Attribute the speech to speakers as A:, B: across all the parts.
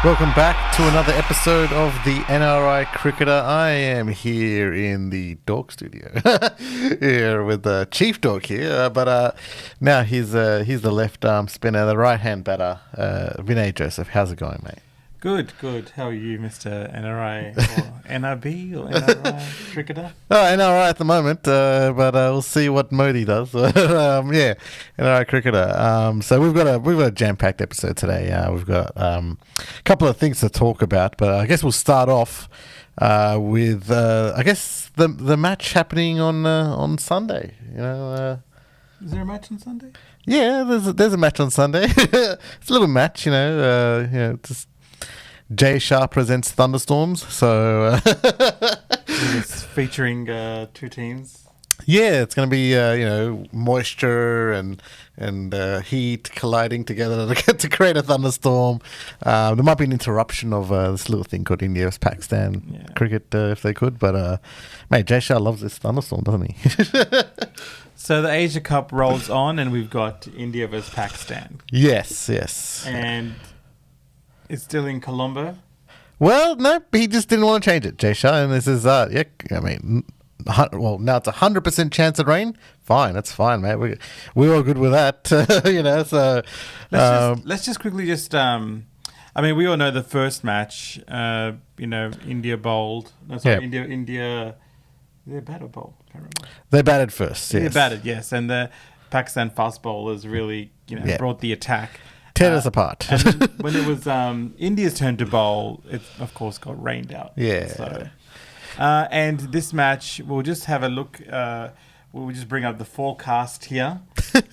A: Welcome back to another episode of the NRI Cricketer. I am here in the Dork studio, here with Chief Dork here, but now he's the left arm spinner, the right hand batter, Binny Joseph. How's it going, mate?
B: Good. How are you, Mr. NRI or NRB or NRI cricketer?
A: Oh, NRI at the moment, but we'll see what Modi does. Yeah, NRI cricketer. So we've got a jam-packed episode today. We've got a couple of things to talk about, but I guess we'll start off with I guess the match happening on Sunday. You know.
B: Is there a match on Sunday?
A: Yeah, there's a match on Sunday. It's a little match, just. Shah Presents Thunderstorms, so
B: It's featuring two teams.
A: Yeah, it's going to be moisture and heat colliding together to create a thunderstorm. There might be an interruption of this little thing called India vs Pakistan cricket if they could, but mate, Shah loves this thunderstorm, doesn't he?
B: So the Asia Cup rolls on, and we've got India vs Pakistan.
A: Yes.
B: And it's still in Colombo?
A: Well, no, he just didn't want to change it, Shah, and this is, now it's 100% chance of rain. Fine, that's fine, mate. We're all good with that, so...
B: Let's just quickly we all know the first match, India bowled. No, sorry,
A: Yeah.
B: India... They batted or bowled? I can't remember.
A: They batted first, yes.
B: They batted, yes, and the Pakistan fast bowlers really, brought the attack.
A: Tear us apart.
B: And then when it was India's turn to bowl, it of course got rained out.
A: Yeah.
B: So, and this match, we'll just have a look. We'll just bring up the forecast here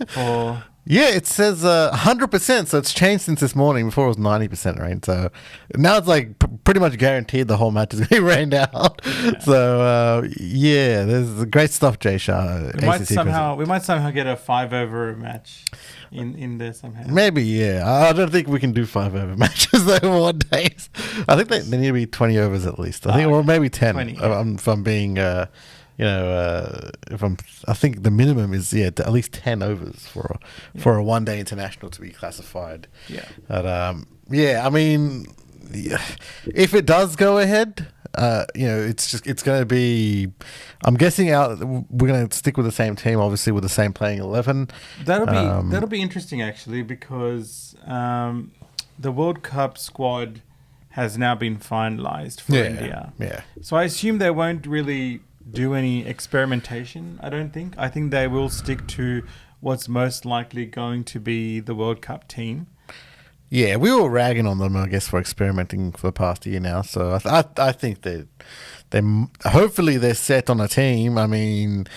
B: for.
A: Yeah, it says 100%, so it's changed since this morning. Before it was 90% rain, so now it's like pretty much guaranteed the whole match is going to be rained out. Yeah. So there's great stuff, Shah.
B: We might somehow get a 5-over match in there somehow.
A: Maybe, yeah. I don't think we can do 5-over matches though one days. I think they need to be 20 overs at least. I think, or maybe 10.
B: 20,
A: if I'm being. I think the minimum is at least 10 overs for a one-day international to be classified.
B: Yeah.
A: But if it does go ahead, it's going to be. I'm guessing we're going to stick with the same team, obviously with the same playing 11.
B: That'll be interesting actually, because the World Cup squad has now been finalised for India.
A: Yeah.
B: So I assume they won't really do any experimentation, I don't think. I think they will stick to what's most likely going to be the World Cup team.
A: Yeah, we were ragging on them, I guess, for experimenting for the past year now. So I think they hopefully they're set on a team. I mean,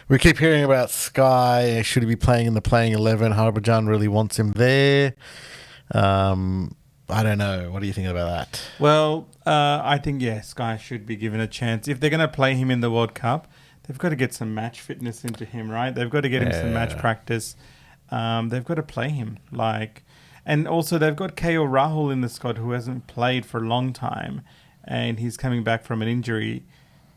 A: we keep hearing about Sky. Should he be playing in the playing 11? Harbhajan really wants him there. I don't know. What do you think about that?
B: Well, I think, Sky should be given a chance. If they're going to play him in the World Cup, they've got to get some match fitness into him, right? They've got to get him some match practice. They've got to play him. And also they've got KL Rahul in the squad, who hasn't played for a long time, and he's coming back from an injury.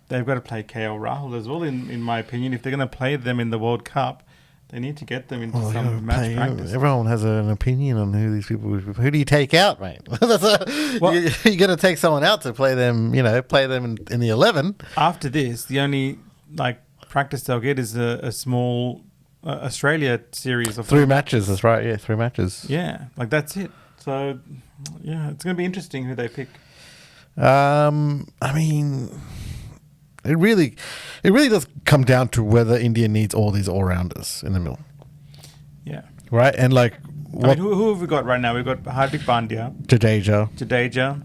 B: They've got to play KL Rahul as well, in my opinion. If they're going to play them in the World Cup, they need to get them into some match practice.
A: Everyone has an opinion on who these people. Who do you take out, mate? You got to take someone out to play them. Play them in the 11.
B: After this, the only practice they'll get is a small Australia series of
A: 3 matches. That's right. Yeah, 3 matches.
B: Yeah, that's it. So it's going to be interesting who they pick.
A: I mean, it really does come down to whether India needs all these all-rounders in the middle.
B: Yeah.
A: Right? And
B: who have we got right now? We've got Hardik Pandya. Jadeja.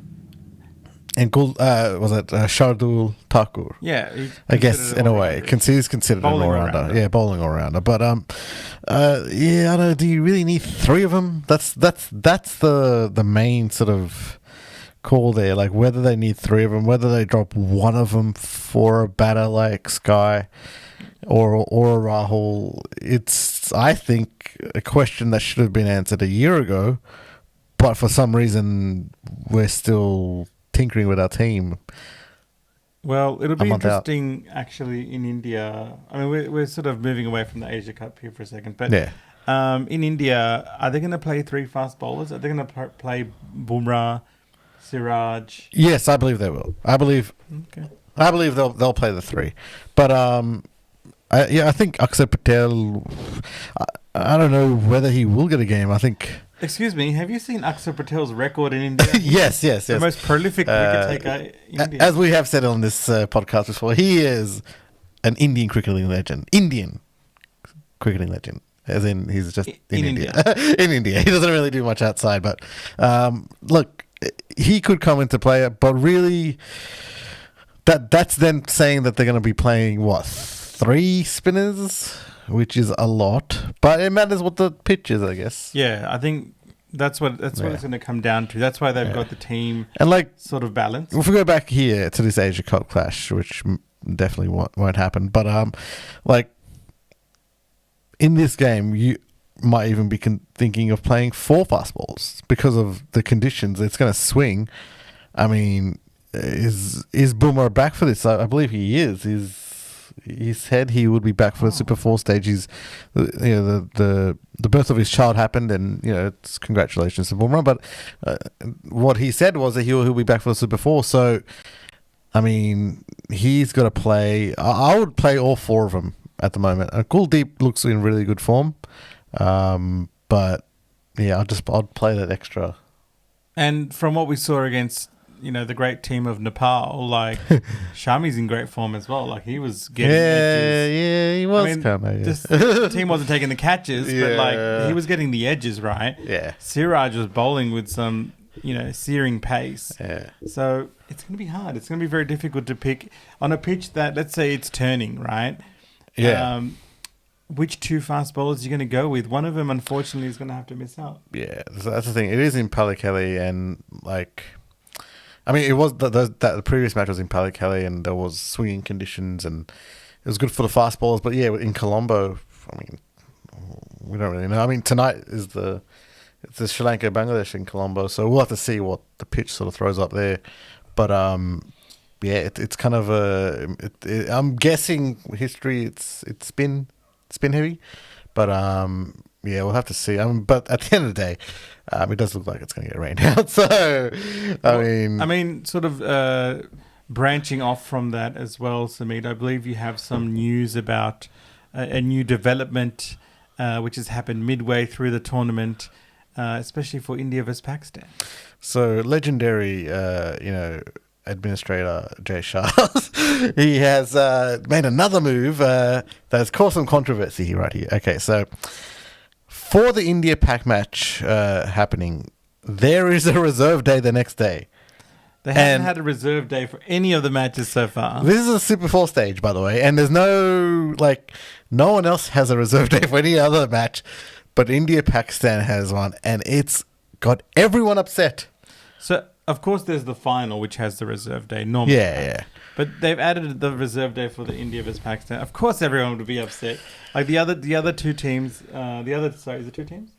A: And Shardul Thakur.
B: Yeah.
A: I guess, in a way. He's considered an all-rounder. Yeah, bowling all-rounder. But, I don't know. Do you really need 3 of them? That's the main sort of call there, whether they need 3 of them, whether they drop 1 of them for a batter like Sky or a Rahul. It's, I think, a question that should have been answered a year ago, but for some reason we're still tinkering with our team.
B: Well, it'll be interesting actually in India. I mean, we're sort of moving away from the Asia Cup here for a second, but in India, are they going to play 3 fast bowlers? Are they going to play Bumrah, Siraj.
A: Yes, I believe they will. I believe they'll play the three, but I think Akshar Patel. I don't know whether he will get a game. I think.
B: Excuse me, have you seen Akshar Patel's record in India?
A: Yes.
B: The most prolific wicket taker in India.
A: As we have said on this podcast before, he is an Indian cricketing legend. As in, he's just in India. In India. He doesn't really do much outside. But look, he could come into play. But really, that's then saying that they're going to be playing, 3 spinners? Which is a lot, but it matters what the pitch is, I guess.
B: Yeah, I think that's what it's going to come down to. That's why they've got the team
A: and
B: sort of balanced.
A: If we go back here to this Asia Cup clash, which definitely won't happen, but in this game, you might even be thinking of playing 4 fast balls because of the conditions. It's going to swing. I mean, is Boomer back for this? I believe he is. He said he would be back for the Super 4 stage. The birth of his child happened, and it's congratulations to Bumrah. But what he said was that he'll be back for the Super 4. So, I mean, he's got to play. I would play all 4 of them at the moment. Kuldeep looks in really good form, but yeah, I'd play that extra.
B: And from what we saw against the great team of Nepal, Shami's in great form as well. He was getting edges.
A: Yeah, he was
B: the team wasn't taking the catches, but he was getting the edges, right?
A: Yeah.
B: Siraj was bowling with some, searing pace.
A: Yeah.
B: So it's going to be hard. It's going to be very difficult to pick on a pitch that, let's say it's turning, right?
A: Yeah.
B: Which 2 fast bowlers are you going to go with? One of them, unfortunately, is going to have to miss out.
A: Yeah, so that's the thing. It is in Pallekele, and it was the previous match was in Pallekele, and there was swinging conditions, and it was good for the fast bowlers. But yeah, in Colombo, we don't really know. Tonight is it's the Sri Lanka Bangladesh in Colombo, so we'll have to see what the pitch sort of throws up there. But it's kind of I'm guessing history. It's spin heavy, but yeah, we'll have to see. But at the end of the day, it does look like it's going to get rained out. So,
B: sort of branching off from that as well, Samit, I believe you have some news about a new development which has happened midway through the tournament, especially for India versus Pakistan.
A: So, legendary, administrator Jay Shah, he has made another move that has caused some controversy right here. Okay, so for the India-Pak match happening, there is a reserve day the next day.
B: They haven't had a reserve day for any of the matches so far.
A: This is a Super 4 stage, by the way, and there's no one else has a reserve day for any other match, but India-Pakistan has one, and it's got everyone upset.
B: So, of course, there's the final, which has the reserve day normally.
A: Yeah.
B: But they've added the reserve day for the India versus Pakistan. Of course, everyone would be upset. The other 2 teams, is it 2 teams?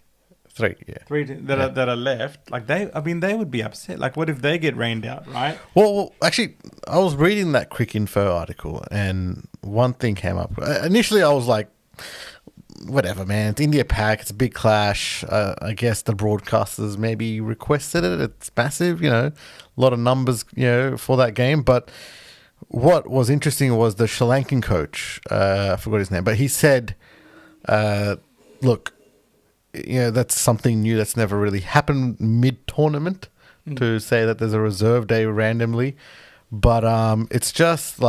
A: 3, yeah.
B: 3 that are left. They would be upset. What if they get rained out, right?
A: Well, actually, I was reading that Quick Info article, and one thing came up. Initially, I was like, whatever, man. It's India-Pak. It's a big clash. I guess the broadcasters maybe requested it. It's massive, a lot of numbers, for that game. But what was interesting was the Sri Lankan coach. I forgot his name, but he said, look, that's something new that's never really happened mid-tournament to say that there's a reserve day randomly. But it's just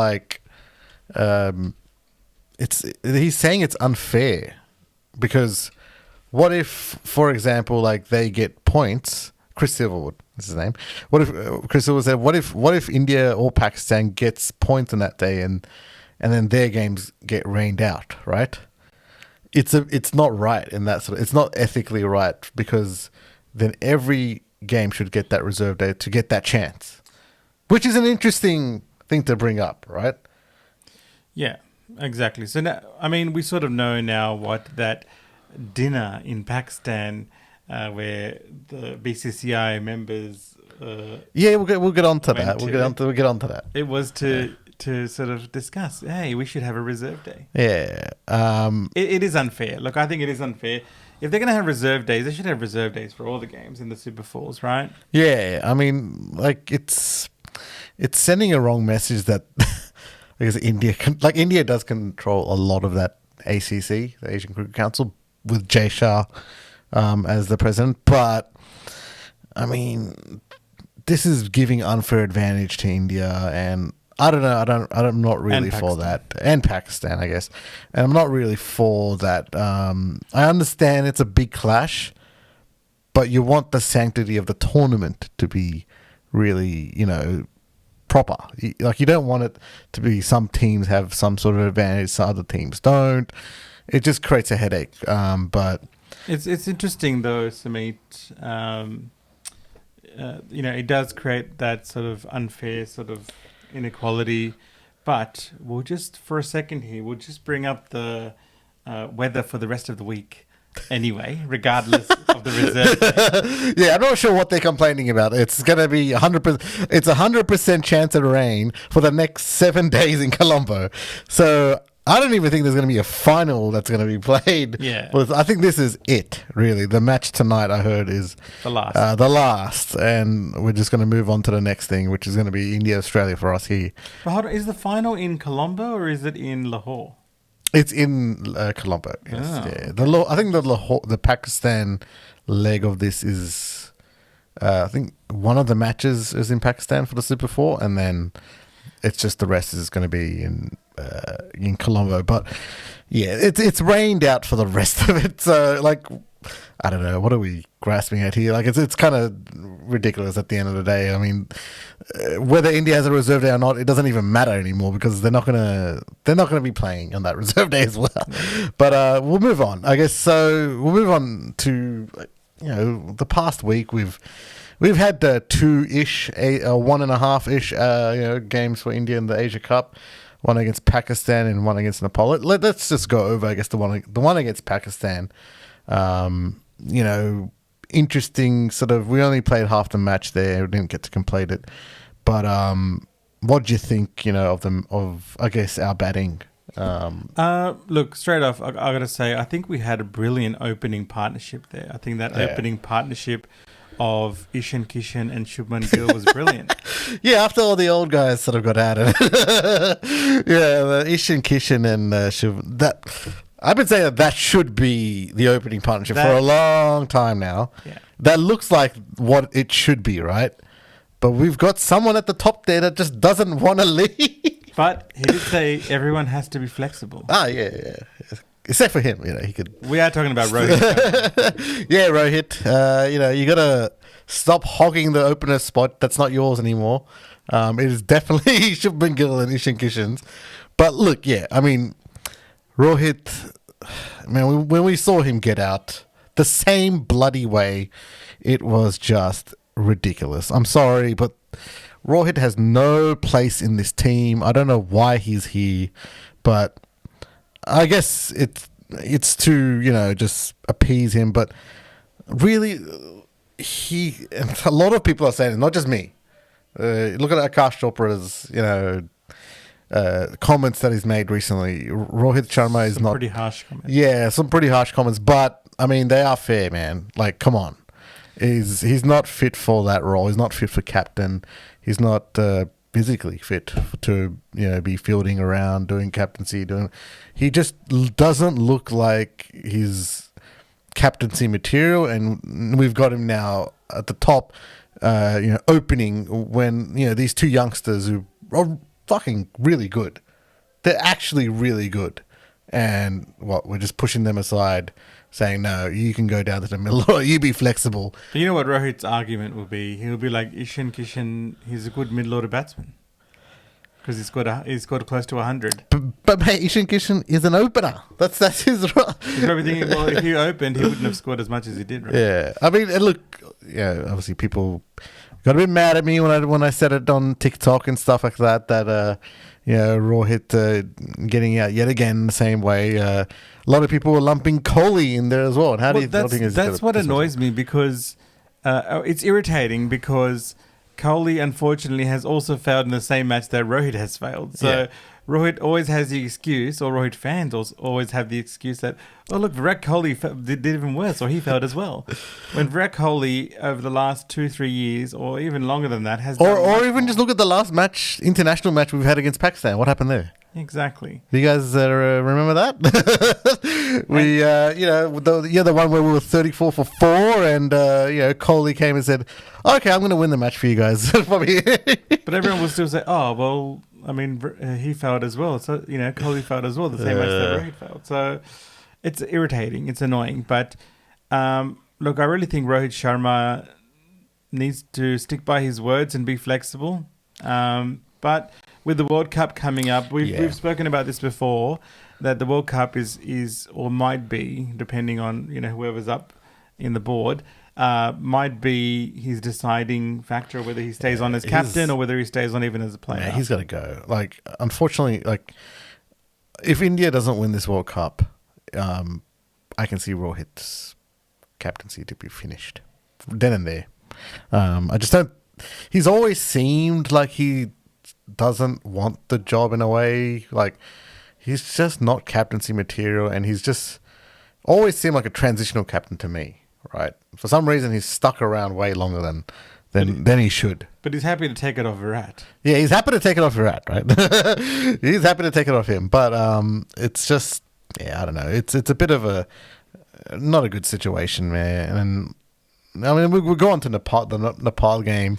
A: he's saying it's unfair because what if, for example, they get points? Chris Silverwood is his name. What if Chris Silverwood said, what if India or Pakistan gets points on that day and then their games get rained out, right? It's not right in that it's not ethically right because then every game should get that reserve day to get that chance, which is an interesting thing to bring up, right?
B: Yeah. Exactly. So now, we sort of know now what that dinner in Pakistan, where the BCCI members.
A: We'll get on to that. We'll get on to that.
B: It was to sort of discuss. Hey, we should have a reserve day.
A: Yeah.
B: It is unfair. Look, I think it is unfair. if they're going to have reserve days, they should have reserve days for all the games in the Super Fours, right?
A: Yeah, I mean, like it's sending a wrong message that because India does control a lot of that ACC, the Asian Cricket Council, with Jay Shah as the president. But I mean, this is giving unfair advantage to India, and I don't know. I'm not really for that, and Pakistan, I guess. And I'm not really for that. I understand it's a big clash, but you want the sanctity of the tournament to be really, proper. You don't want it to be some teams have some sort of advantage, some other teams don't. It just creates a headache. But
B: it's interesting though, Sumit. It does create that sort of unfair sort of inequality. But we'll just, for a second here, we'll just bring up the weather for the rest of the week. Anyway, regardless of the reserve.
A: Yeah, I'm not sure what they're complaining about. It's going to be 100%. It's 100% chance of rain for the next 7 days in Colombo. So I don't even think there's going to be a final that's going to be played.
B: Yeah.
A: Well, I think this is it, really. The match tonight, I heard, is
B: the last.
A: And we're just going to move on to the next thing, which is going to be India-Australia for us here.
B: But hold on, is the final in Colombo or is it in Lahore?
A: It's in Colombo. Yes.
B: Oh.
A: Yeah. I think the Pakistan leg of this is, I think one of the matches is in Pakistan for the Super 4, and then it's just the rest is going to be in Colombo. But yeah, it's rained out for the rest of it. So I don't know, what are we grasping at here? It's kind of ridiculous at the end of the day. I mean, whether India has a reserve day or not, it doesn't even matter anymore because they're not gonna be playing on that reserve day as well. But we'll move on, I guess. So we'll move on to the past week. We've had 2-ish, 1.5-ish games for India in the Asia Cup. One against Pakistan and one against Nepal. Let's just go over, I guess, the one against Pakistan. Interesting sort of. We only played half the match there. We didn't get to complete it. But what do you think? Of I guess our batting.
B: Look, straight off, I got to say, I think we had a brilliant opening partnership there. I think that opening partnership of Ishan Kishan and Shubman Gill was brilliant.
A: Yeah, after all the old guys sort of got out of it. Yeah, Ishan Kishan and Shubman. I've been saying that should be the opening partnership for a long time now.
B: Yeah.
A: That looks like what it should be, right? But we've got someone at the top there that just doesn't want to leave.
B: But he did say everyone has to be flexible.
A: Yeah. Except for him, he could.
B: We are talking about Rohit.
A: Yeah, Rohit. You got to stop hogging the opener spot. That's not yours anymore. It is definitely Shubman Gill and Ishan Kishan's. But look, yeah, I mean, Rohit, man, when we saw him get out the same bloody way, it was just ridiculous. I'm sorry, but Rohit has no place in this team. I don't know why he's here, but I guess it's to, just appease him. But really, a lot of people are saying it, not just me. Look at Akash Chopra's, comments that he's made recently. Rohit Sharma is not
B: pretty harsh comments.
A: Yeah, some pretty harsh comments, but I mean they are fair, man. Come on, he's not fit for that role. He's not fit for captain. He's not physically fit to be fielding around, doing captaincy. He just doesn't look like his captaincy material, and we've got him now at the top. Opening when these two youngsters who are fucking really good. They're actually really good. And we're just pushing them aside, saying, no, you can go down to the middle or you be flexible.
B: But you know what Rohit's argument will be? He'll be like, Ishan Kishan, he's a good middle-order batsman. Because he's scored close to 100.
A: But mate, Ishan Kishan is an opener. That's his role.
B: He's probably thinking, well, if he opened, he wouldn't have scored as much as he did, right?
A: Yeah. I mean, look, obviously people got a bit mad at me when I said it on TikTok and stuff like that, Rohit getting out yet again the same way. A lot of people were lumping Kohli in there as well. And how do you think
B: that's what annoys me, because it's irritating because Kohli, unfortunately, has also failed in the same match that Rohit has failed. So Rohit always has the excuse, or Rohit fans always have the excuse that, oh look, Virat Kohli did even worse, or he failed as well. When Virat Kohli over the last 2-3 years, or even longer than that, has
A: or even just look at the last match, international match we've had against Pakistan. What happened there?
B: Exactly.
A: Do you guys remember that? The one where we were 34 for 4, and Kohli came and said, "Okay, I'm going to win the match for you guys."
B: But everyone will still say, "Oh, well, I mean, he failed as well." So Kohli failed as well, the same match that Rohit failed. So it's irritating, it's annoying. But look, I really think Rohit Sharma needs to stick by his words and be flexible. But with the World Cup coming up, we've spoken about this before, that the World Cup is or might be, depending on whoever's up in the board, might be his deciding factor, whether he stays on as captain or whether he stays on even as a player.
A: Yeah, he's got to go. Like, unfortunately, if India doesn't win this World Cup, I can see Rohit's captaincy to be finished then and there. I just don't. He's always seemed like he doesn't want the job in a way. Like, he's just not captaincy material, and he's just always seemed like a transitional captain to me, right? For some reason, he's stuck around way longer than he should.
B: But he's happy to take it off Virat.
A: Yeah, he's happy to take it off Virat, right? He's happy to take it off him. But it's just, I don't know. It's a bit of not a good situation, man. And I mean, we'll go on to the Nepal game,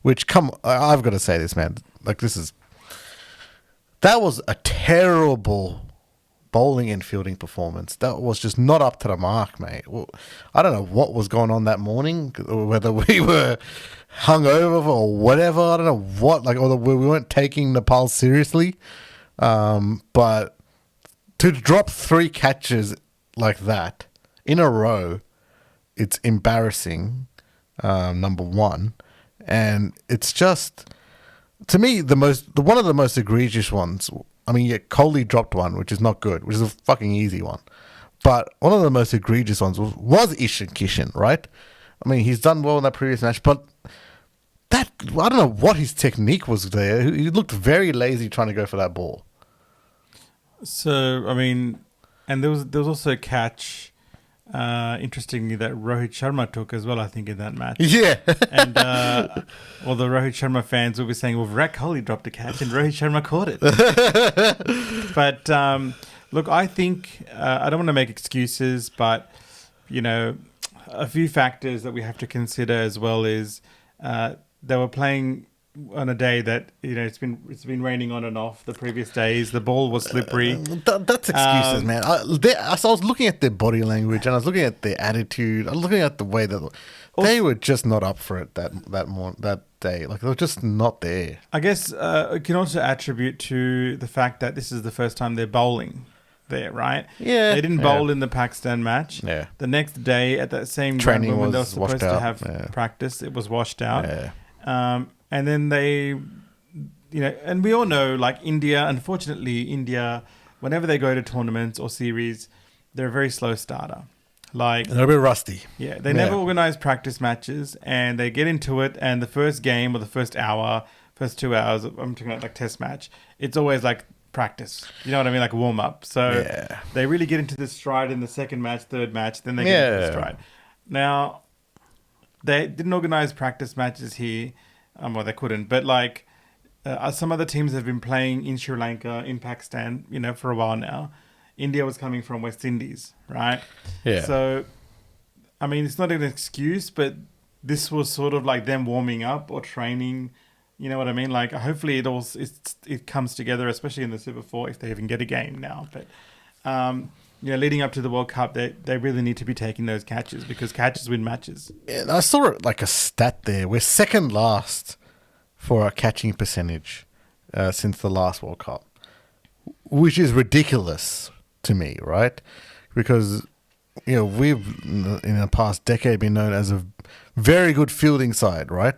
A: which I've got to say this, man. Like, that was a terrible bowling and fielding performance. That was just not up to the mark, mate. I don't know what was going on that morning, whether we were hungover or whatever. I don't know what, or we weren't taking Nepal seriously. But to drop 3 catches like that in a row, it's embarrassing, number one. And it's just, to me, one of the most egregious ones. I mean, Kohli dropped one, which is not good, which is a fucking easy one. But one of the most egregious ones was Ishan Kishan, right? I mean, he's done well in that previous match, but I don't know what his technique was there. He looked very lazy trying to go for that ball.
B: So, I mean, and there was also a catch, interestingly, that Rohit Sharma took as well, I think, in that match.
A: Yeah.
B: And the Rohit Sharma fans will be saying, well, Virat Kohli dropped a catch and Rohit Sharma caught it. But, look, I think, I don't want to make excuses, but, a few factors that we have to consider as well is they were playing on a day that it's been raining on and off the previous days. The ball was slippery.
A: That's excuses, man. I was looking at their body language, and I was looking at their attitude. I was looking at the way that they were just not up for it that day. Like, they were just not there.
B: I guess it can also attribute to the fact that this is the first time they're bowling there, right?
A: Yeah.
B: They didn't bowl in the Pakistan match.
A: Yeah.
B: The next day at that same
A: training
B: when
A: was
B: they were supposed to have practice, it was washed out.
A: Yeah.
B: And then they, and we all know, like, unfortunately, India, whenever they go to tournaments or series, they're a very slow starter. Like,
A: they're a bit rusty.
B: Yeah, they never organize practice matches, and they get into it, and the first game or the first 2 hours, I'm talking about like test match, it's always like practice. You know what I mean? Like a warm up. So they really get into this stride in the second match, third match, then they get into the stride. Now, they didn't organize practice matches here. Well, they couldn't, but like some other teams have been playing in Sri Lanka, in Pakistan, for a while now. India was coming from West Indies, right?
A: Yeah.
B: So, I mean, it's not an excuse, but this was sort of like them warming up or training. You know what I mean? Like, hopefully it comes together, especially in the Super 4, if they even get a game now. But leading up to the World Cup, they really need to be taking those catches, because catches win matches.
A: Yeah, I saw like a stat there. We're second last for our catching percentage since the last World Cup, which is ridiculous to me, right? Because we've in the past decade been known as a very good fielding side, right?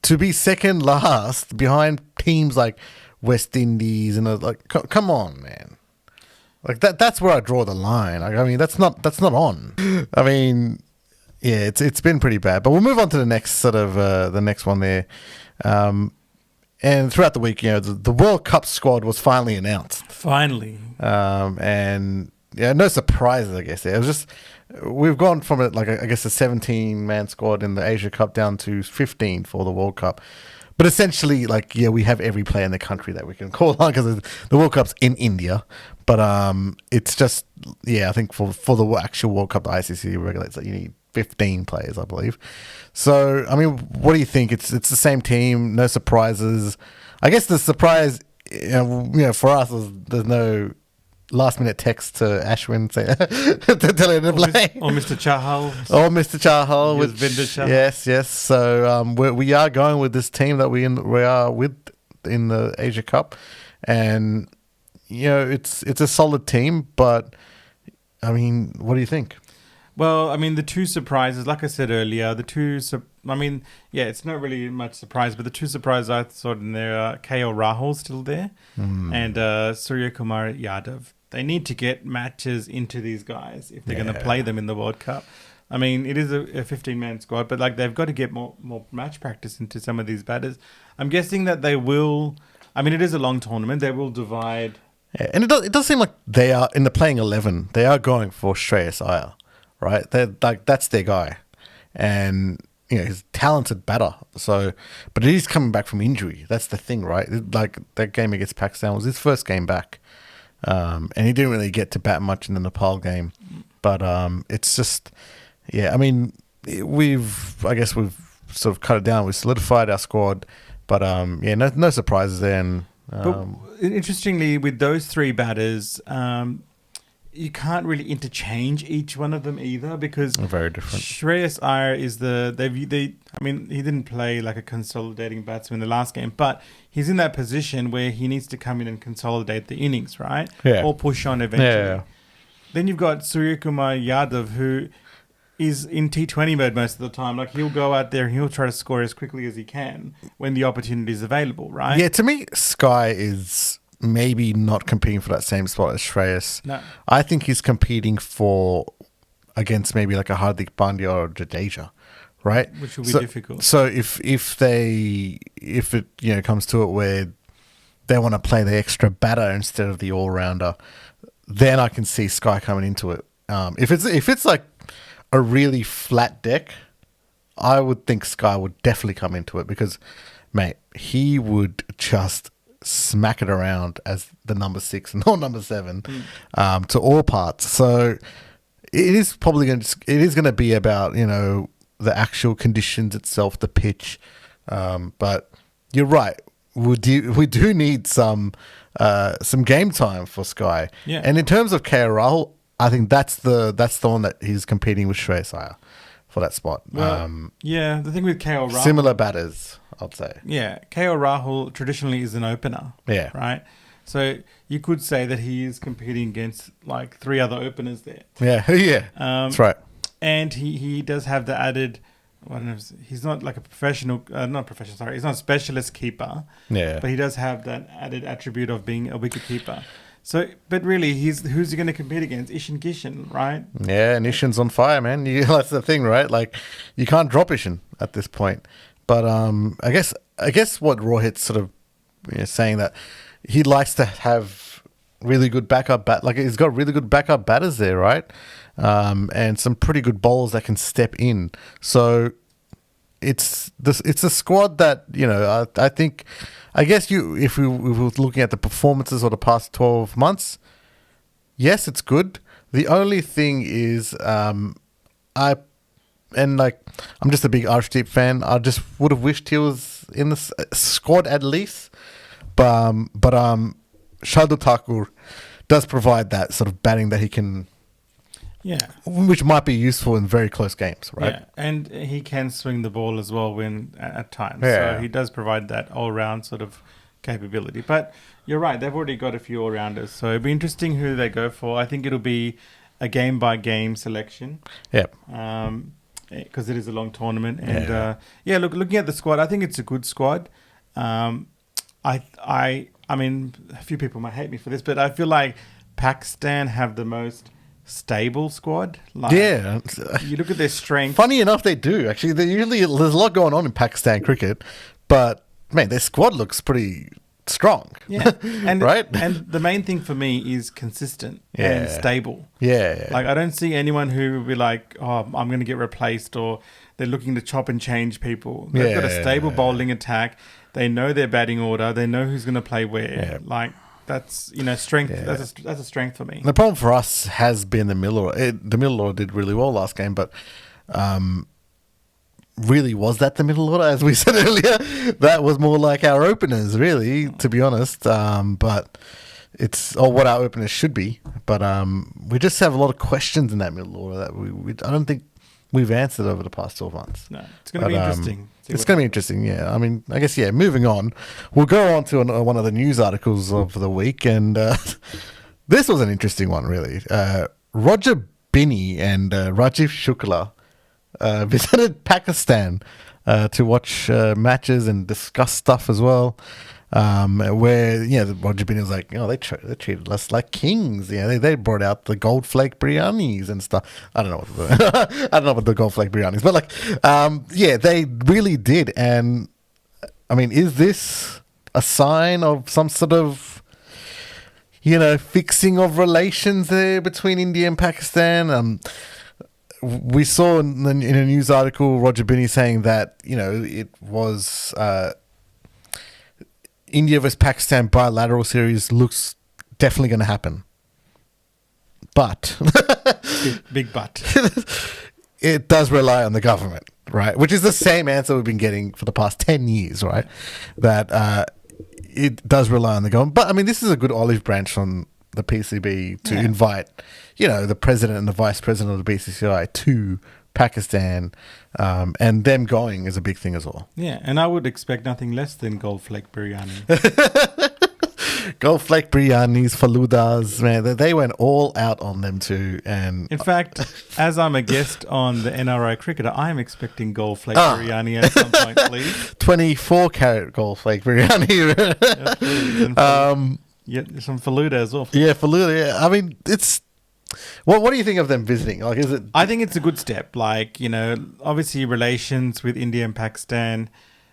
A: To be second last behind teams like West Indies and come on, man. Like that's where I draw the line. Like, I mean, that's not on. I mean, yeah, it's been pretty bad. But we'll move on to the next the next one there. and throughout the week, the World Cup squad was finally announced.
B: Finally.
A: And yeah, no surprises, I guess. It was just we've gone from a 17-man squad in the Asia Cup down to 15 for the World Cup. But essentially, we have every player in the country that we can call on because the World Cup's in India. But it's just, I think for the actual World Cup, the ICC regulates that you need 15 players, I believe. So, I mean, what do you think? It's the same team, no surprises. I guess the surprise, for us was there's no last-minute text to Ashwin to tell him to play.
B: Or Mr. Chahal.
A: Or Mr. Chahal. Yes. So we are going with this team that we are with in the Asia Cup. And, it's a solid team. But, I mean, what do you think?
B: Well, I mean, the two surprises, like I said earlier, it's not really much surprise, but the two surprises I thought in there are KL Rahul still there and Surya Kumar Yadav. They need to get matches into these guys if they're going to play them in the World Cup. I mean, it is a 15-man squad, but they've got to get more match practice into some of these batters. I'm guessing that they will. I mean, it is a long tournament. They will divide.
A: Yeah, and it does seem like they are in the playing 11. They are going for Shreyas Iyer, right? They're that's their guy, and he's a talented batter. So, but he's coming back from injury. That's the thing, right? That game against Pakistan was his first game back. And he didn't really get to bat much in the Nepal game, but it's just, I mean, we've sort of cut it down. We've solidified our squad, but no surprises there. And
B: but interestingly, with those three batters, you can't really interchange each one of them either because
A: they're very different.
B: Shreyas Iyer is he didn't play like a consolidating batsman in the last game, but he's in that position where he needs to come in and consolidate the innings, right?
A: Yeah.
B: Or push on eventually.
A: Yeah.
B: Then you've got Surya Kumar Yadav, who is in T20 mode most of the time. Like, he'll go out there and he'll try to score as quickly as he can when the opportunity is available, right?
A: Yeah, to me, Sky is maybe not competing for that same spot as Shreyas.
B: No.
A: I think he's competing against maybe like a Hardik Pandya or Jadeja, right?
B: Which will be difficult.
A: So if it comes to it where they want to play the extra batter instead of the all-rounder, then I can see Sky coming into it. If it's like a really flat deck, I would think Sky would definitely come into it because, mate, he would just smack it around as the number 6 and not number 7 to all parts. So it is going to be about the actual conditions itself, the pitch. But you're right. We do need some game time for Sky.
B: Yeah.
A: And in terms of KL Rahul, I think that's the one that he's competing with Shreyas Iyer for that spot.
B: Well, the thing with KL Rahul,
A: similar batters, I'd say.
B: Yeah, KL Rahul traditionally is an opener.
A: Yeah.
B: Right? So you could say that he is competing against like 3 other openers there.
A: Yeah, yeah. That's right.
B: And he does have the added, he's not like a professional, he's not a specialist keeper.
A: Yeah.
B: But he does have that added attribute of being a wicket keeper. So, but really, who's he going to compete against? Ishan Kishan, right?
A: Yeah, and Ishan's on fire, man. That's the thing, right? Like, you can't drop Ishan at this point. But I guess what Rohit's sort of saying that he likes to have really good backup he's got really good backup batters there, right? And some pretty good bowlers that can step in. So it's a squad that I think. I guess if we were looking at the performances of the past 12 months, yes, it's good. The only thing is, I'm just a big Arshdeep fan. I just would have wished he was in the squad at least. But Shardul Thakur does provide that sort of batting that he can. Yeah, which might be useful in very close games, right?
B: Yeah, and he can swing the ball as well at times.
A: Yeah.
B: So he does provide that all-round sort of capability. But you're right, they've already got a few all-rounders. So it'll be interesting who they go for. I think it'll be a game-by-game selection.
A: Yeah.
B: Because it is a long tournament. And looking at the squad, I think it's a good squad. I mean, a few people might hate me for this, but I feel like Pakistan have the most stable squad. You look at their strength.
A: Funny enough, they do actually. There's a lot going on in Pakistan cricket, but man, their squad looks pretty strong.
B: Yeah, and
A: right.
B: And the main thing for me is consistent and stable.
A: Yeah,
B: like I don't see anyone who will be like, oh, I'm going to get replaced, or they're looking to chop and change people. They've got a stable bowling attack. They know their batting order. They know who's going to play where.
A: Yeah.
B: Like that's strength. Yeah. That's a strength for me.
A: The problem for us has been the middle order. The middle order did really well last game, but really, was that the middle order? As we said earlier, that was more like our openers, really, to be honest. But it's what our openers should be. But we just have a lot of questions in that middle order that I don't think we've answered over the past 12 months.
B: No, it's going to be interesting.
A: It's going to be interesting, yeah. I mean, I guess, moving on. We'll go on to one of the news articles of the week, and this was an interesting one, really. Roger Binny and Rajeev Shukla visited Pakistan to watch matches and discuss stuff as well. Where Roger Binny was like, they treated us like kings. They brought out the gold flake biryanis and stuff. I don't know what the gold flake biryanis, but they really did. And I mean, is this a sign of some sort of fixing of relations there between India and Pakistan? We saw in a news article Roger Binny saying that it was India versus Pakistan bilateral series looks definitely going to happen, but
B: big but
A: it does rely on the government, right? Which is the same answer we've been getting for the past 10 years, right? That it does rely on the government. But I mean, this is a good olive branch from the PCB to invite, the president and the vice president of the BCCI to Pakistan, and them going is a big thing as well.
B: Yeah, and I would expect nothing less than gold flake biryani.
A: Gold flake biryanis, faludas, man, they went all out on them too. And
B: in fact, as I'm a guest on the NRI Cricketer, I am expecting gold flake biryani at some point, please.
A: 24 carat gold flake biryani.
B: Yeah, please. And some faluda as well.
A: Yeah, faluda. Yeah. I mean, it's. What do you think of them visiting? Like, is it?
B: I think it's a good step. Like, obviously relations with India and Pakistan.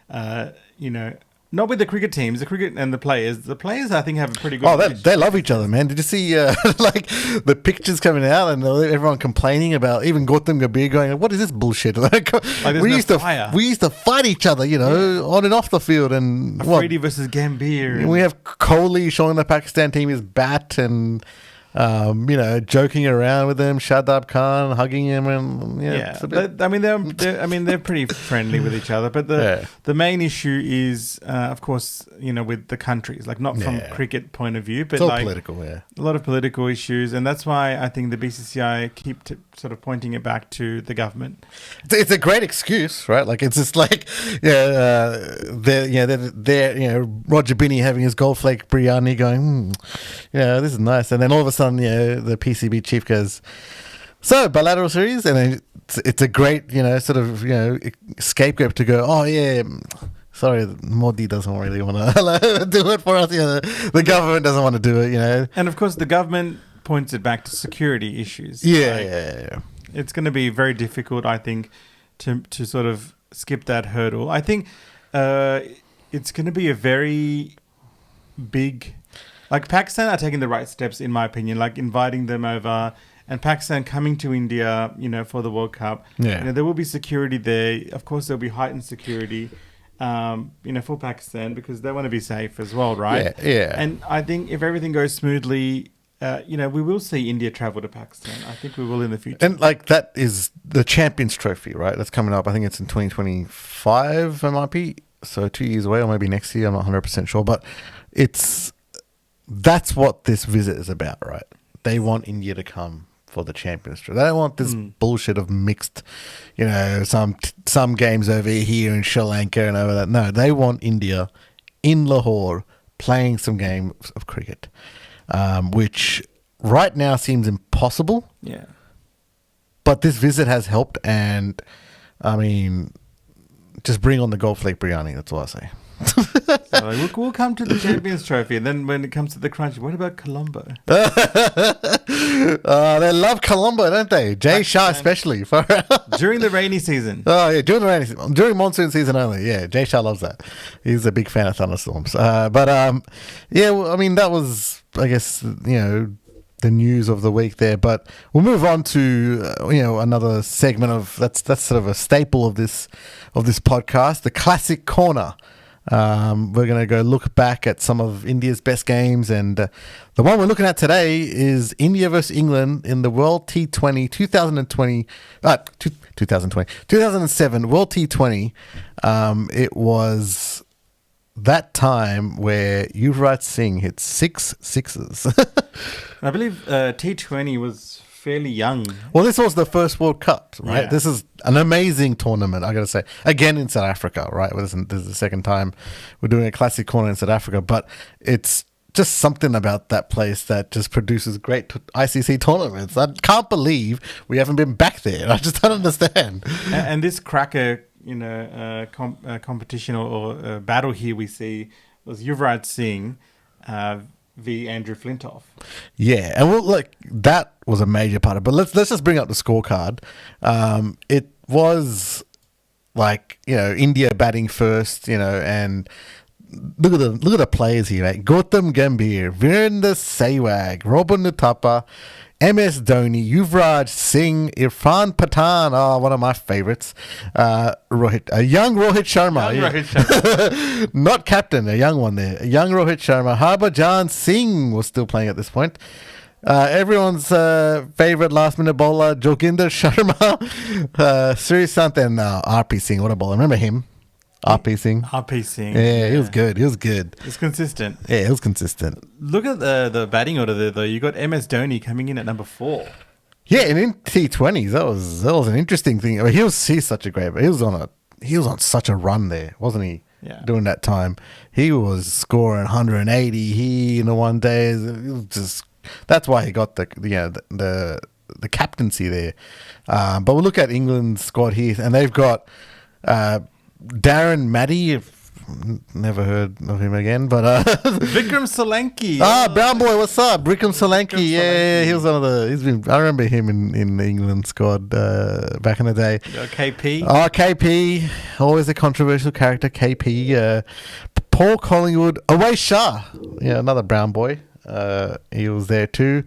B: Not with the cricket teams, the cricket and the players. The players, I think, have a pretty good.
A: Oh, they love each other, man. Did you see like the pictures coming out and everyone complaining about even Gautam Gambhir going, "What is this bullshit?" Like we used to fight each other, on and off the field, and
B: Afridi versus Gambhir.
A: And we have Kohli showing the Pakistan team his bat and. Joking around with them, Shadab Khan hugging him, and they're pretty friendly with each other. But the main issue is, of course, with the countries, like not from cricket point of view, but it's all
B: like
A: political, a
B: lot of political issues, and that's why I think the BCCI keep sort of pointing it back to the government.
A: It's a great excuse, right? Like it's just like they're Roger Binny having his gold flake biryani, going, this is nice, and then all of a sudden. The PCB chief goes, so bilateral series, and then it's a great, scapegoat to go, oh yeah, sorry, Modi doesn't really want to do it for us. The government doesn't want to do it.
B: And of course, the government points it back to security issues.
A: Yeah.
B: It's going to be very difficult, I think, to sort of skip that hurdle. I think it's going to be a very big. Like Pakistan are taking the right steps, in my opinion, like inviting them over and Pakistan coming to India, for the World Cup.
A: Yeah.
B: There will be security there. Of course, there'll be heightened security, for Pakistan because they want to be safe as well, right?
A: Yeah.
B: And I think if everything goes smoothly, we will see India travel to Pakistan. I think we will in the future.
A: And like that is the Champions Trophy, right? That's coming up. I think it's in 2025, it might be. So 2 years away or maybe next year. I'm not 100% sure. But that's what this visit is about, right? They want India to come for the Champions Trophy. They don't want this bullshit of mixed, some games over here in Sri Lanka and over that. No, they want India in Lahore playing some games of cricket, which right now seems impossible.
B: Yeah.
A: But this visit has helped, and I mean, just bring on the gold flake biryani. That's all I say.
B: So like, we'll come to the Champions Trophy, and then when it comes to the crunch, what about Colombo?
A: They love Colombo, don't they? Jay Shah especially.
B: During the rainy season.
A: Oh yeah, during monsoon season only. Yeah, Jay Shah loves that. He's a big fan of thunderstorms. Yeah, well, I mean that was, I guess, the news of the week there. But we'll move on to another segment of that's sort of a staple of this podcast, the classic corner. We're going to go look back at some of India's best games, and the one we're looking at today is India versus England in the World T20 2007 World T20. It was that time where Yuvraj Singh hit 6 sixes.
B: I believe T20 was fairly young.
A: Well, this was the first World Cup, right?
B: Yeah.
A: This is an amazing tournament, I got to say. Again, in South Africa, right? This is the second time we're doing a classic corner in South Africa, but it's just something about that place that just produces great ICC tournaments. I can't believe we haven't been back there. I just don't understand.
B: And this cracker, competition or battle here we see was Yuvraj Singh v. Andrew Flintoff.
A: Yeah, and that was a major part of it. But let's just bring up the scorecard. It was like, India batting first, and look at the players here, right? Gautam Gambhir, Virender Sehwag, Robin Uthappa, MS Dhoni, Yuvraj Singh, Irfan Pathan, one of my favourites, young Rohit Sharma. Not captain, a young one there. A young Rohit Sharma. Harbhajan Singh was still playing at this point. Everyone's favourite last minute bowler, Joginder Sharma, Srisant, and RP Singh. What a bowler. Remember him? RP Singh. Yeah, he was good.
B: It's consistent.
A: Yeah, he was consistent.
B: Look at the batting order there, though. You got MS Dhoni coming in at number 4.
A: Yeah, and in T20s, that was an interesting thing. I mean, he's such a great. He was on such a run there, wasn't he?
B: Yeah.
A: During that time, he was scoring 180 in the one day. It was just that's why he got the captaincy there. But we'll look at England's squad here, and they've got Darren Maddy. Never heard of him again, but
B: Vikram Solanki.
A: Brown boy, what's up? Vikram Solanki. Yeah, he was one of the. I remember him in the England squad back in the day.
B: KP.
A: KP, always a controversial character. KP. Paul Collingwood, Awais Shah. Yeah, another brown boy. He was there too.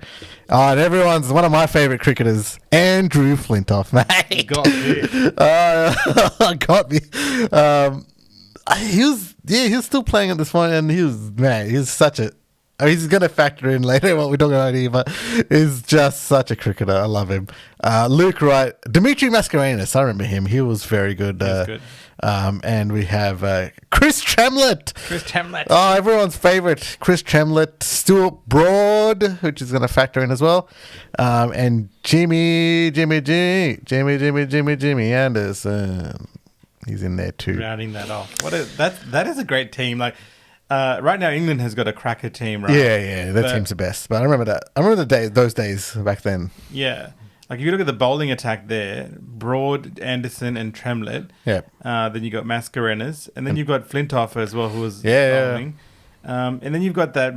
A: And everyone's one of my favourite cricketers, Andrew Flintoff, mate. Got me. He was still playing at this point, and he's such a. I mean, he's going to factor in later what we're talking about here, but he's just such a cricketer. I love him. Luke Wright, Dimitri Mascarenhas. I remember him. He was very good.
B: He's good.
A: And we have Chris Tremlett. Oh, everyone's favourite, Chris Tremlett. Stuart Broad, which is going to factor in as well. And Jimmy Anderson. He's in there too.
B: Rounding that off. That is a great team. Like right now, England has got a cracker team, right?
A: Yeah, that team's the best. But I remember that. I remember those days back then.
B: Yeah. Like if you look at the bowling attack there, Broad, Anderson, and Tremlett.
A: Yeah.
B: Then you got Mascarenhas, and then you've got Flintoff as well, who was bowling. And then you've got that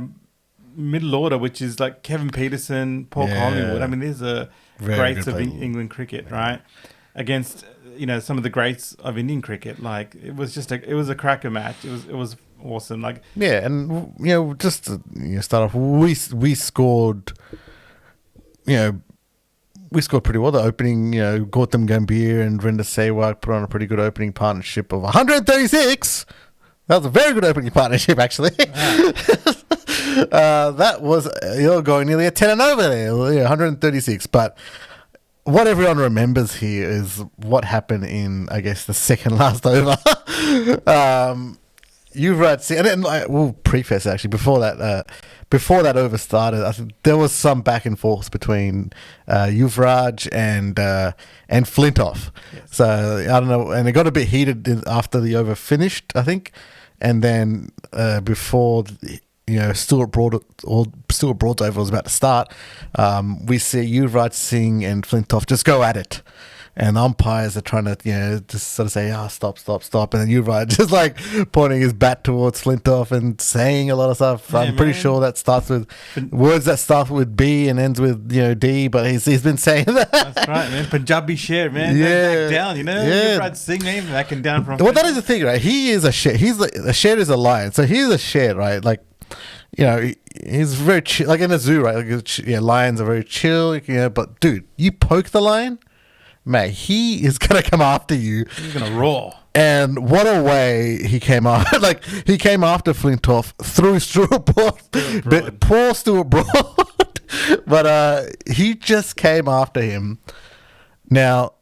B: middle order, which is like Kevin Peterson, Paul Collingwood. I mean, these are greats of England cricket, right? Against some of the greats of Indian cricket. Like it was a cracker match. It was awesome. Like
A: and just to start off, we scored. We scored pretty well. The opening, Gautam Gambhir and Virender Sehwag put on a pretty good opening partnership of 136. That was a very good opening partnership, actually. Wow. That was going nearly a 10 and over there, 136. But what everyone remembers here is what happened in, I guess, the second last over. Yuvraj Singh, and we'll preface actually before that over started. I think there was some back and forth between Yuvraj and Flintoff. Yes. So I don't know, and it got a bit heated after the over finished, I think, and then before Stuart Broad's over was about to start, we see Yuvraj Singh and Flintoff just go at it. and umpires are trying to, just sort of say, stop. And then Yuvraj just like pointing his bat towards Flintoff and saying a lot of stuff. I'm pretty sure that starts with words that start with B and ends with, D, but he's been saying that.
B: That's right, man. Punjabi sher, man. Yeah. Back down, Yuvraj Singh name backing down from.
A: Well, that is the thing, right? He is a sher. A sher is a lion. So he's a sher, right? Like, he's very chill. Like in a zoo, right? Like, lions are very chill, but dude, you poke the lion, mate, he is going to come after you.
B: He's going to roar.
A: And what a way he came after. Like, he came after Flintoff through Stuart Broad. Poor Stuart Broad. But he just came after him. Now,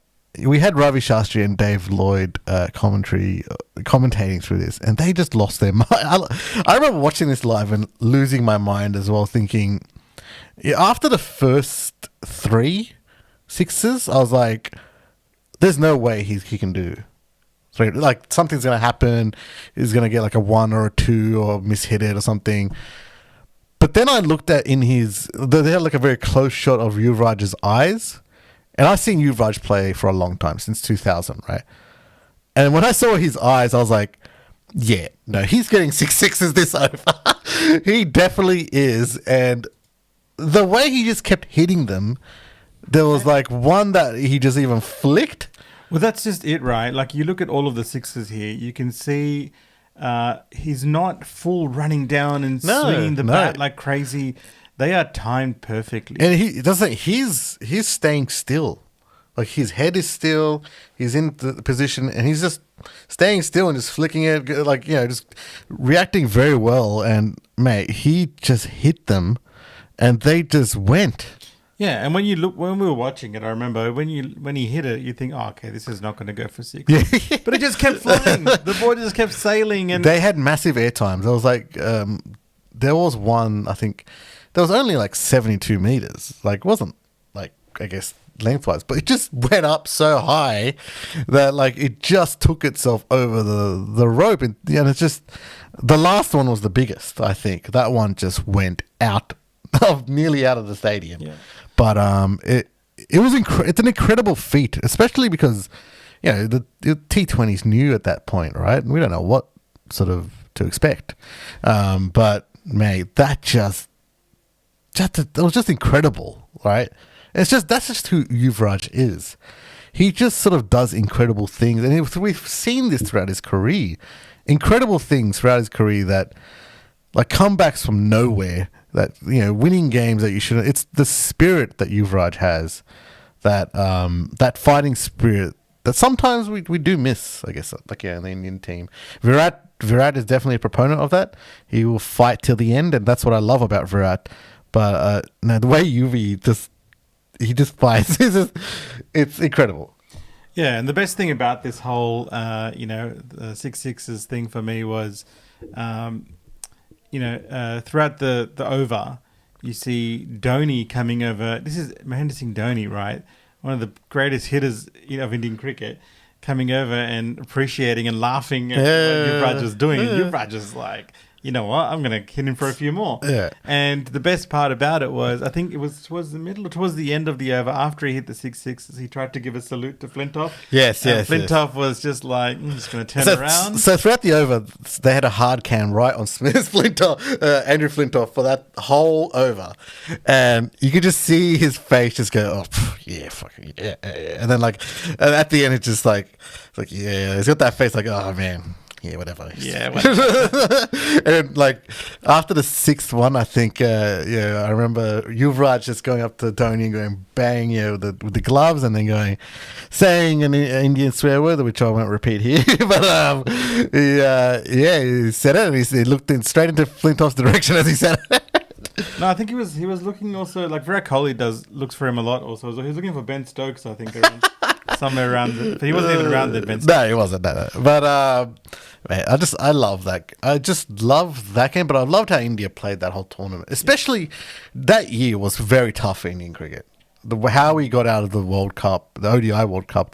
A: we had Ravi Shastri and Dave Lloyd commentating through this, and they just lost their mind. I remember watching this live and losing my mind as well, thinking, after the first 3 sixes, I was like, there's no way he can do 3. Like, something's going to happen. He's going to get like a 1 or a 2 or mishit it or something. But then I looked at they had like a very close shot of Yuvraj's eyes. And I've seen Yuvraj play for a long time, since 2000, right? And when I saw his eyes, I was like, yeah, no, he's getting 6 sixes this over. He definitely is. And the way he just kept hitting them, there was like one that he just even flicked.
B: Well, that's just it, right? Like, you look at all of the sixes here, you can see he's not full running down and swinging the bat like crazy. They are timed perfectly.
A: And he's staying still. Like, his head is still, he's in the position, and he's just staying still and just flicking it, like, just reacting very well. And, mate, he just hit them, and they just went.
B: Yeah, and when we were watching it, I remember when he hit it, you think, okay, this is not going to go for 6.
A: Yeah.
B: But it just kept flying. The ball just kept sailing. And
A: they had massive air times. I was like, there was one, I think, there was only like 72 meters. Like, wasn't like, I guess, lengthwise, but it just went up so high that like it just took itself over the rope. And it's just, the last one was the biggest, I think. That one just went out nearly out of the stadium.
B: Yeah.
A: But it was it's an incredible feat, especially because the T20's new at that point, right? And we don't know what sort of to expect. But mate, it was just incredible, right? That's just who Yuvraj is. He just sort of does incredible things, and we've seen this throughout his career. Incredible things throughout his career that, like, comebacks from nowhere. That winning games that you shouldn't. It's the spirit that Yuvraj has, that fighting spirit that sometimes we do miss. I guess, like, in the Indian team, Virat is definitely a proponent of that. He will fight till the end, and that's what I love about Virat. But the way Yuvi just fights, it's incredible.
B: Yeah, and the best thing about this whole, the 6 sixes thing for me was, throughout the over, you see Dhoni coming over. This is Mahendra Singh Dhoni, right? One of the greatest hitters of Indian cricket, coming over and appreciating and laughing at what Yuvraj was doing. And Yuvraj was like, you know what, I'm going to hit him for a few more.
A: Yeah.
B: And the best part about it was, I think it was towards the middle or towards the end of the over, after he hit the 6 sixes, he tried to give a salute to Flintoff.
A: Yes.
B: Flintoff was just like, I'm just going to turn around.
A: So throughout the over, they had a hard cam right on Smith's Andrew Flintoff, for that whole over. And you could just see his face just go, yeah, fucking yeah. And then, like, at the end, it's just like, yeah, he's got that face like, oh, man. Yeah, whatever.
B: Yeah, whatever.
A: And like after the 6th one, I think, I remember Yuvraj just going up to Dhoni and going bang, with the gloves, and then saying an Indian swear word, which I won't repeat here. But he said it, and he looked straight into Flintoff's direction as he said it.
B: No, I think he was looking also, like Virat Kohli looks for him a lot also. So he was looking for Ben Stokes, I think, somewhere around but he wasn't even around then, Ben Stokes.
A: No, he wasn't. No. But man, I love that. I just love that game, but I loved how India played that whole tournament. Especially that year was very tough for Indian cricket. How we got out of the World Cup, the ODI World Cup,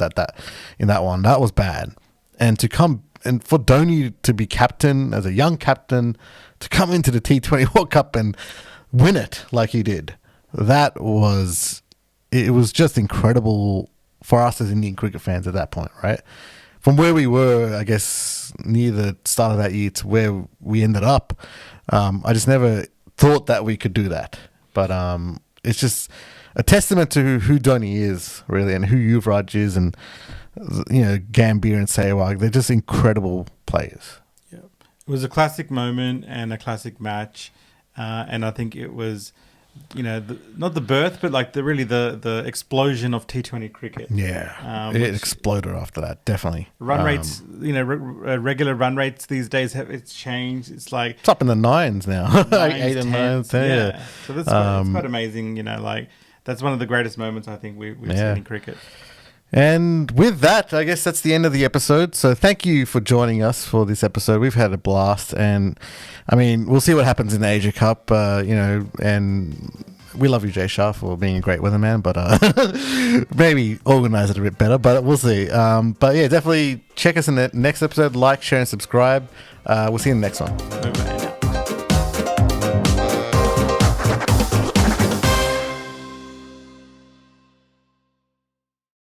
A: in that one, that was bad. And for Dhoni to be captain, as a young captain, to come into the T20 World Cup and win it like he did, it was just incredible for us as Indian cricket fans at that point, right? From where we were, I guess, near the start of that year to where we ended up, I just never thought that we could do that. But it's just a testament to who Dhoni is, really, and who Yuvraj is, and Gambhir and Sehwag. They're just incredible players.
B: Yeah, it was a classic moment and a classic match, and I think it was, not the birth, but like the explosion of T20 cricket.
A: Yeah, it exploded after that, definitely.
B: Run rates, regular run rates these days it's changed. It's like
A: it's up in the nines now, like 8 and 9.
B: Yeah, so that's quite amazing. That's one of the greatest moments I think we've seen in cricket.
A: And with that, I guess that's the end of the episode. So thank you for joining us for this episode. We've had a blast. And, I mean, we'll see what happens in the Asia Cup, and we love you, Jay Shah, for being a great weatherman, but maybe organise it a bit better, but we'll see. But, yeah, definitely check us in the next episode. Like, share, and subscribe. We'll see you in the next one.
B: Okay.